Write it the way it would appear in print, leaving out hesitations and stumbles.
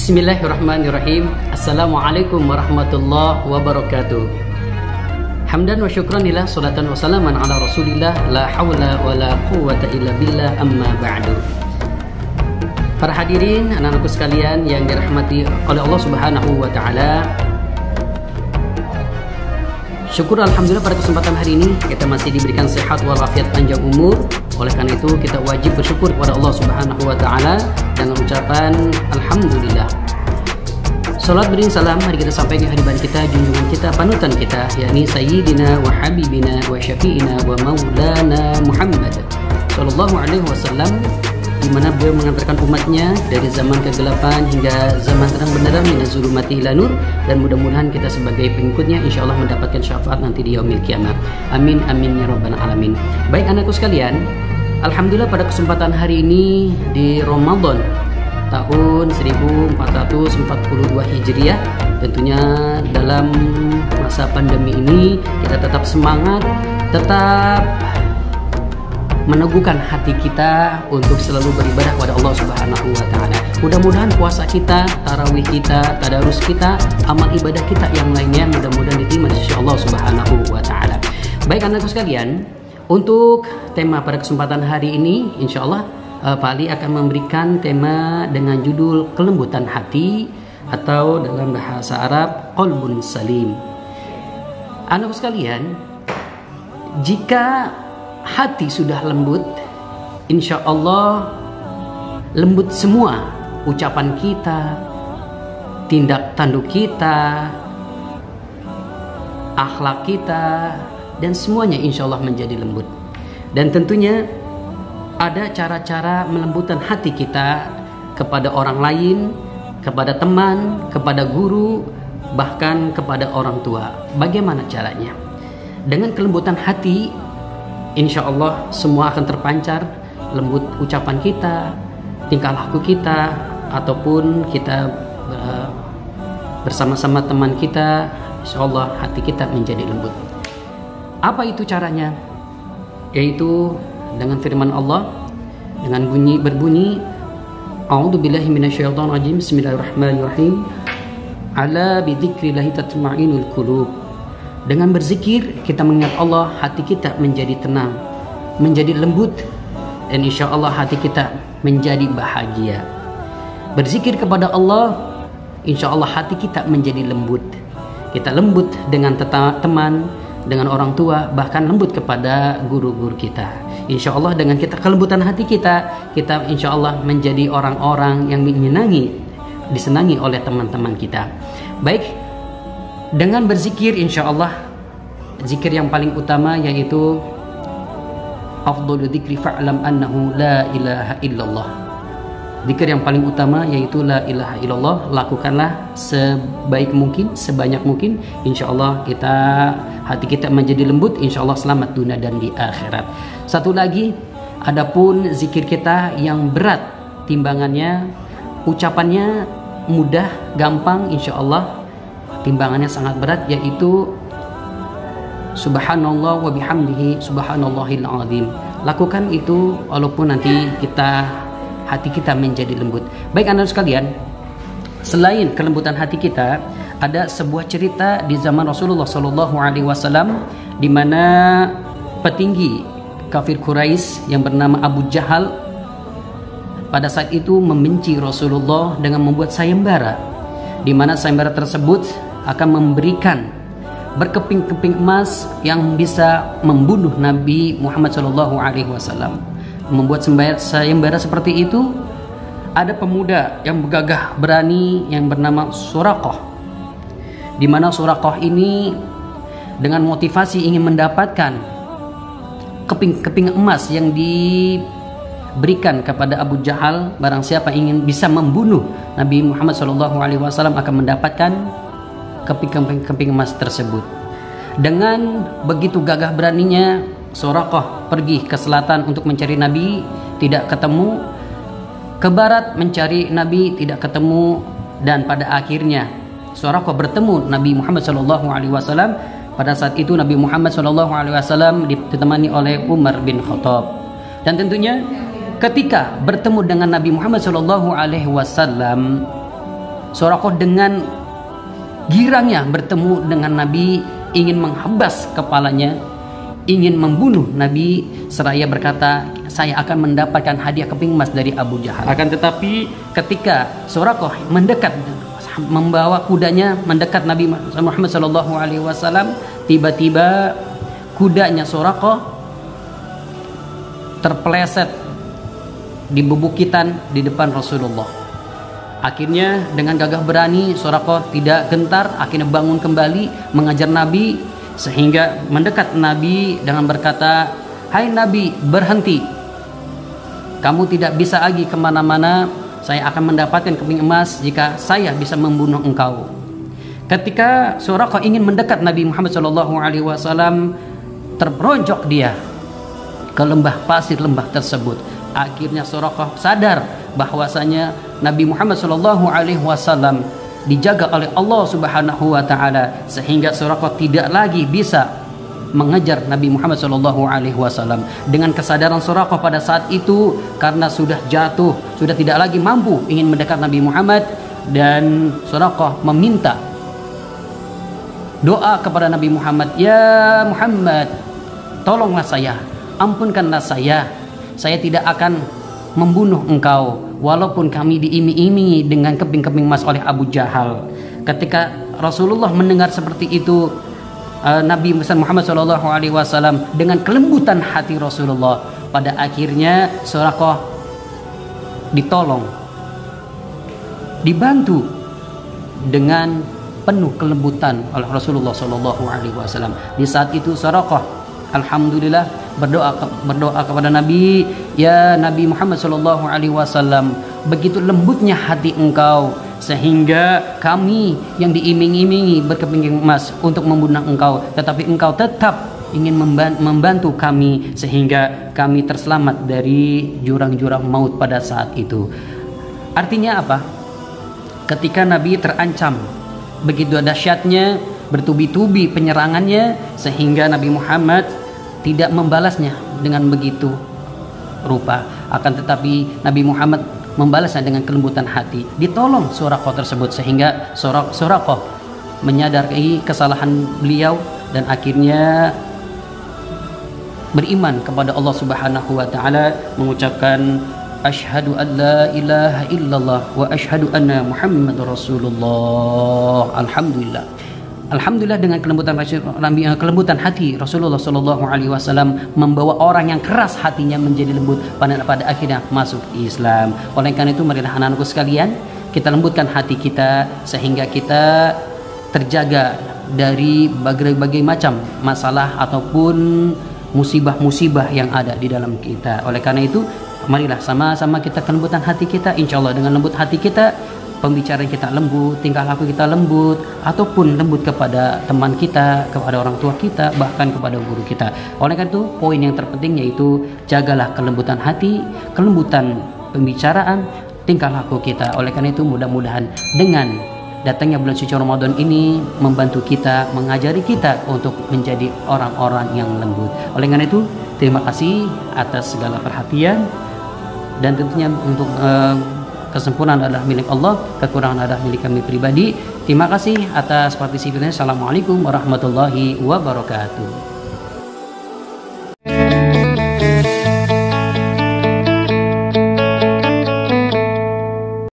Bismillahirrahmanirrahim. Assalamualaikum warahmatullahi wabarakatuh. Hamdan wa syukran lillah, salatan wa salaman ala rasulillah, la hawla wa la quwwata illa billah, amma ba'du. Para hadirin, anak-anakku sekalian yang dirahmati oleh Allah Subhanahu wa taala. Syukur alhamdulillah pada kesempatan hari ini kita masih diberikan sehat walafiat panjang umur. Oleh karena itu kita wajib bersyukur kepada Allah Subhanahu wa taala dengan ucapan alhamdulillah. Salat beriring salam mari kita sampaikan hadiban kita, junjungan kita, panutan kita, yakni sayyidina wa habibina wa syafi'ina wa maulana Muhammad sallallahu alaihi wasallam, di mana beliau mengantarkan umatnya dari zaman kegelapan hingga zaman terang benderang min zulumati ila nur, dan mudah-mudahan kita sebagai pengikutnya insyaallah mendapatkan syafaat nanti di yaumil qiyamah. Amin amin ya rabbal alamin. Baik anakku sekalian, alhamdulillah pada kesempatan hari ini di Ramadan tahun 1442 Hijriah, tentunya dalam masa pandemi ini kita tetap semangat, tetap meneguhkan hati kita untuk selalu beribadah kepada Allah Subhanahu wa taala. Mudah-mudahan puasa kita, tarawih kita, tadarus kita, amal ibadah kita yang lainnya mudah-mudahan diterima di sisi Allah Subhanahu wa taala. Baik anakku sekalian, untuk tema pada kesempatan hari ini insyaallah Pak Ali akan memberikan tema dengan judul kelembutan hati, atau dalam bahasa Arab qalbun salim. Anakku sekalian, jika hati sudah lembut, insya Allah lembut semua ucapan kita, tindak tanduk kita, akhlak kita, dan semuanya insya Allah menjadi lembut. Dan tentunya ada cara-cara melembutkan hati kita kepada orang lain, kepada teman, kepada guru, bahkan kepada orang tua. Bagaimana caranya? Dengan kelembutan hati, insya Allah semua akan terpancar, lembut ucapan kita, tingkah laku kita, ataupun kita bersama-sama teman kita, insya Allah hati kita menjadi lembut. Apa itu caranya? Yaitu dengan firman Allah, dengan berbunyi A'udzubillahi minasyaitonirrajim, bismillahirrahmanirrahim, ala bidzikrillahi tatma'innul qulub. Dengan berzikir kita mengingat Allah, hati kita menjadi tenang, menjadi lembut, dan insya Allah hati kita menjadi bahagia. Berzikir kepada Allah, insya Allah hati kita menjadi lembut. Kita lembut dengan teman, dengan orang tua, bahkan lembut kepada guru-guru kita. Insya Allah dengan kita kelembutan hati kita insya Allah menjadi orang-orang yang disenangi oleh teman-teman kita. Baik, dengan berzikir insya Allah, zikir yang paling utama yaitu afdhalu dzikri fa'lam annahu la ilaha illallah. Zikir yang paling utama yaitu la ilaha illallah. Lakukanlah sebaik mungkin, sebanyak mungkin, insya Allah hati kita menjadi lembut, insya Allah selamat dunia dan di akhirat. Satu lagi, adapun zikir kita yang berat timbangannya, ucapannya mudah, gampang, insya Allah timbangannya sangat berat, yaitu subhanallah wa bihamdihi subhanallahil azim. Lakukan itu walaupun nanti hati kita menjadi lembut. Baik anak sekalian, selain kelembutan hati kita, ada sebuah cerita di zaman Rasulullah Shallallahu Alaihi Wasallam, di mana petinggi kafir Quraisy yang bernama Abu Jahal pada saat itu membenci Rasulullah dengan membuat sayembara, di mana sayembara tersebut akan memberikan berkeping-keping emas yang bisa membunuh Nabi Muhammad Shallallahu Alaihi Wasallam. Membuat sayembara seperti itu, ada pemuda yang bergagah berani yang bernama Suraqah, di mana Suraqah ini dengan motivasi ingin mendapatkan keping-keping emas yang diberikan kepada Abu Jahal. Barang siapa ingin bisa membunuh Nabi Muhammad SAW akan mendapatkan keping-keping emas tersebut. Dengan begitu gagah beraninya, Suraqah pergi ke selatan untuk mencari Nabi, tidak ketemu. Ke barat mencari Nabi, tidak ketemu. Dan pada akhirnya Suraqah bertemu Nabi Muhammad SAW. Pada saat itu Nabi Muhammad SAW ditemani oleh Umar bin Khattab. Dan tentunya ketika bertemu dengan Nabi Muhammad SAW, Suraqah dengan girangnya bertemu dengan Nabi, ingin menghabas kepalanya, ingin membunuh Nabi, seraya berkata, saya akan mendapatkan hadiah keping emas dari Abu Jahal. Akan tetapi ketika Suraqah mendekat, membawa kudanya mendekat Nabi Muhammad SAW, tiba-tiba kudanya Suraqah terpeleset di bebukitan di depan Rasulullah. Akhirnya dengan gagah berani Suraqah tidak gentar, akhirnya bangun kembali mengajar Nabi, sehingga mendekat Nabi dengan berkata, hai Nabi, berhenti, kamu tidak bisa lagi kemana-mana, saya akan mendapatkan keping emas jika saya bisa membunuh engkau. Ketika Suraqah ingin mendekat Nabi Muhammad SAW, terperonjok dia ke lembah pasir lembah tersebut. Akhirnya Suraqah sadar bahwasanya Nabi Muhammad SAW dijaga oleh Allah Subhanahu wa taala, sehingga Suraqah tidak lagi bisa mengejar Nabi Muhammad SAW. Dengan kesadaran Suraqah pada saat itu, karena sudah jatuh, sudah tidak lagi mampu ingin mendekat Nabi Muhammad, dan Suraqah meminta doa kepada Nabi Muhammad, ya Muhammad, tolonglah saya, ampunkanlah saya tidak akan membunuh engkau walaupun kami diiming-imingi dengan keping-keping emas oleh Abu Jahal. Ketika Rasulullah mendengar seperti itu, Nabi Muhammad SAW dengan kelembutan hati Rasulullah, pada akhirnya Suraqah ditolong, dibantu dengan penuh kelembutan oleh Rasulullah SAW. Di saat itu Suraqah alhamdulillah berdoa kepada Nabi, ya Nabi Muhammad SAW, begitu lembutnya hati engkau sehingga kami yang diiming-imingi berkeping emas untuk membunuh engkau, tetapi engkau tetap ingin membantu kami sehingga kami terselamat dari jurang-jurang maut pada saat itu. Artinya apa? Ketika Nabi terancam begitu dahsyatnya, bertubi-tubi penyerangannya, sehingga Nabi Muhammad tidak membalasnya dengan begitu rupa, akan tetapi Nabi Muhammad membalasnya dengan kelembutan hati. Ditolong Suraqah tersebut, sehingga Suraqah menyadari kesalahan beliau dan akhirnya beriman kepada Allah Subhanahu wa taala, mengucapkan asyhadu an la ilaha illallah wa asyhadu anna Muhammadar Rasulullah. Alhamdulillah dengan kelembutan hati Rasulullah SAW membawa orang yang keras hatinya menjadi lembut, pada akhirnya masuk Islam. Oleh karena itu, marilah anak-anakku sekalian, kita lembutkan hati kita sehingga kita terjaga dari berbagai macam masalah ataupun musibah-musibah yang ada di dalam kita. Oleh karena itu, marilah sama-sama kita kelembutan hati kita. Insya Allah dengan lembut hati kita, pembicaraan kita lembut, tingkah laku kita lembut, ataupun lembut kepada teman kita, kepada orang tua kita, bahkan kepada guru kita. Oleh karena itu, poin yang terpenting yaitu jagalah kelembutan hati, kelembutan pembicaraan, tingkah laku kita. Oleh karena itu, mudah-mudahan dengan datangnya bulan suci Ramadan ini membantu kita, mengajari kita untuk menjadi orang-orang yang lembut. Oleh karena itu, terima kasih atas segala perhatian, dan tentunya untuk kesempurnaan adalah milik Allah, kekurangan adalah milik kami pribadi. Terima kasih atas partisipasinya. Assalamualaikum warahmatullahi wabarakatuh.